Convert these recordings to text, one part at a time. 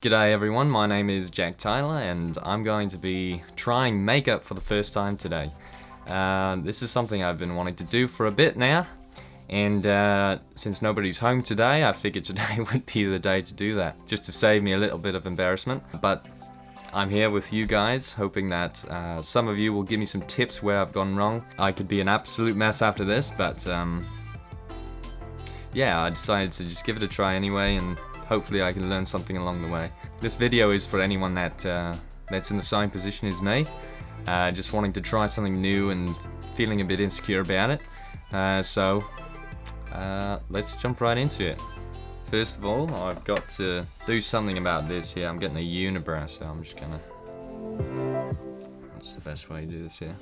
G'day everyone, my name is Jack Tyler and I'm going to be trying makeup for the first time today. This is something I've been wanting to do for a bit now, and since nobody's home today, I figured today would be the day to do that, just to save me a little bit of embarrassment. But I'm here with you guys, hoping that some of you will give me some tips where I've gone wrong. I could be an absolute mess after this, but yeah, I decided to just give it a try anyway, and hopefully I can learn something along the way. This video is for anyone that's in the same position as me, just wanting to try something new and feeling a bit insecure about it. So let's jump right into it. First of all, I've got to do something about this here. I'm getting a unibrow, so I'm just gonna... What's the best way to do this here?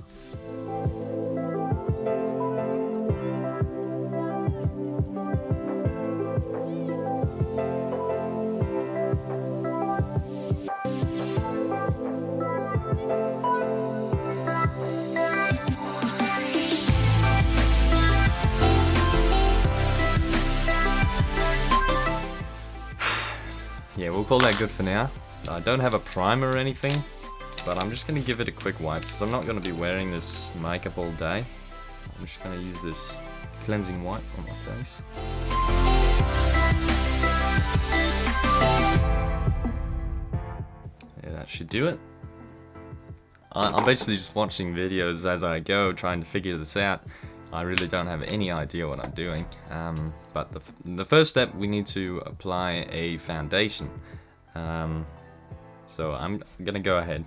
Yeah, we'll call that good for now. I don't have a primer or anything, but I'm just going to give it a quick wipe because I'm not going to be wearing this makeup all day. I'm just going to use this cleansing wipe on my face. Yeah, that should do it. I'm basically just watching videos as I go, trying to figure this out. I really don't have any idea what I'm doing, but the first step, we need to apply a foundation. So I'm gonna go ahead.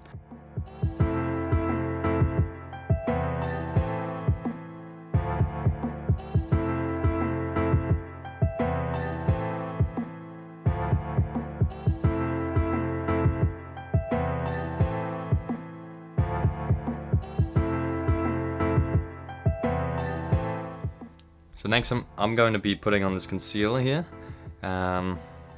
So next I'm going to be putting on this concealer here.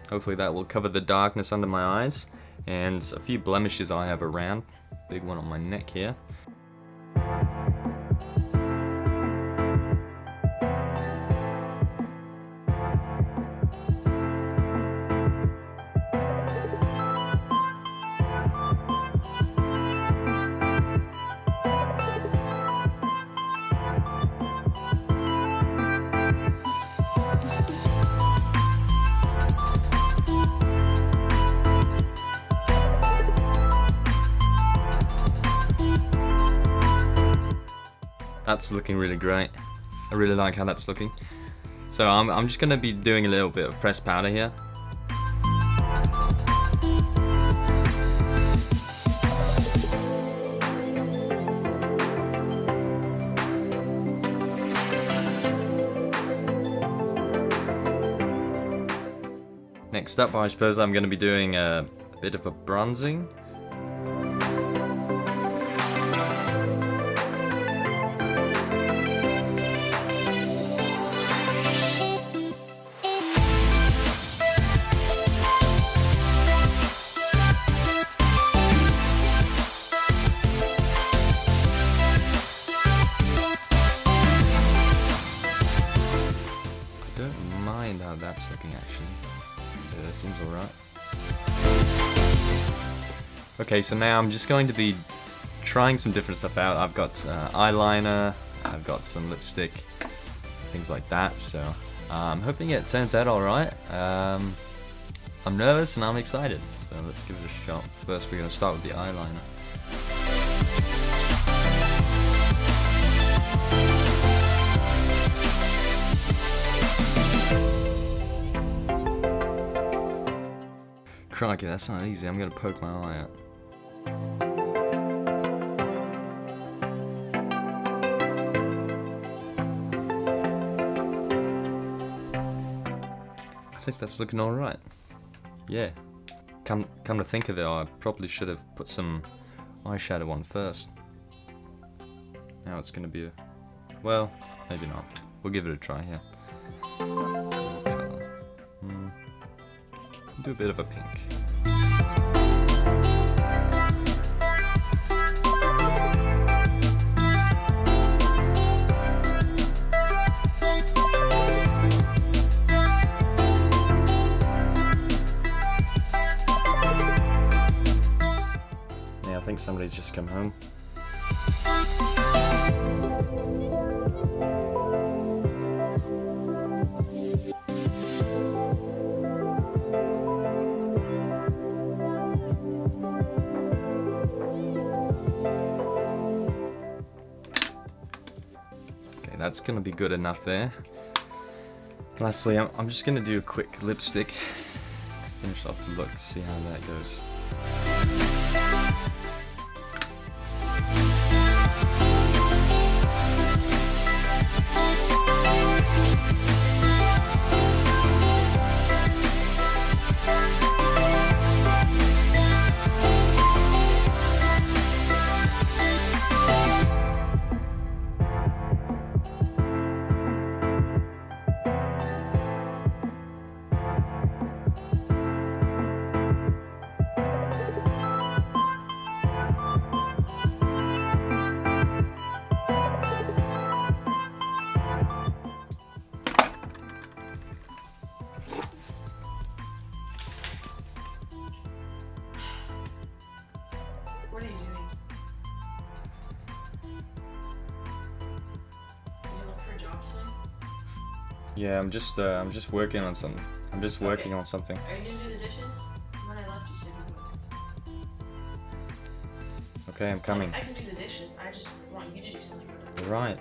Hopefully that will cover the darkness under my eyes and a few blemishes I have around. Big one on my neck here. That's looking really great. I really like how that's looking. So I'm just gonna be doing a little bit of pressed powder here. Next up, I suppose I'm gonna be doing a bit of a bronzing. How that's looking actually. Yeah, that seems alright. Okay, so now I'm just going to be trying some different stuff out. I've got eyeliner, I've got some lipstick, things like that, so I'm hoping it turns out alright. I'm nervous and I'm excited, so let's give it a shot. First we're going to start with the eyeliner. Crikey, that's not easy. I'm gonna poke my eye out. I think that's looking alright. Yeah. Come to think of it, I probably should have put some eyeshadow on first. Now it's gonna be a... well, maybe not. We'll give it a try here. Do a bit of a pink. think somebody's just come home. Okay, that's gonna be good enough there. Lastly, I'm just gonna do a quick lipstick. Finish off the look, see how that goes. What are you doing? You look for jobs now? Yeah, I'm just working on something. I'm just working on something. Are you gonna do the dishes? When I left, you said you would. Okay, I'm coming. I can do the dishes. I just want you to do something. You're right.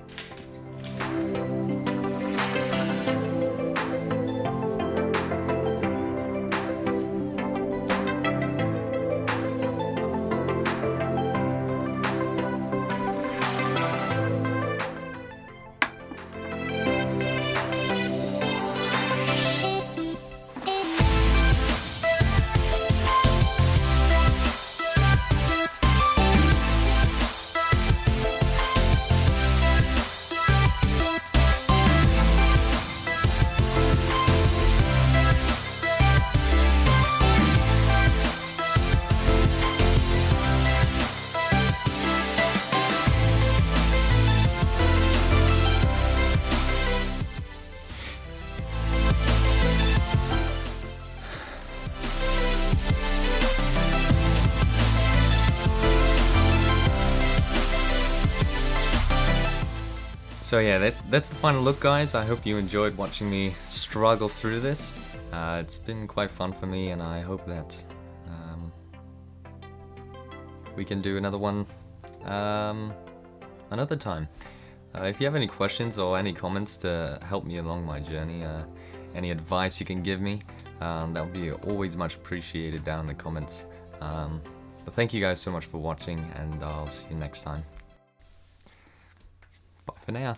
So yeah, that's the final look, guys. I hope you enjoyed watching me struggle through this. It's been quite fun for me, and I hope that we can do another one another time. If you have any questions or any comments to help me along my journey, any advice you can give me, that would be always much appreciated down in the comments. But thank you guys so much for watching, and I'll see you next time. Bye for now.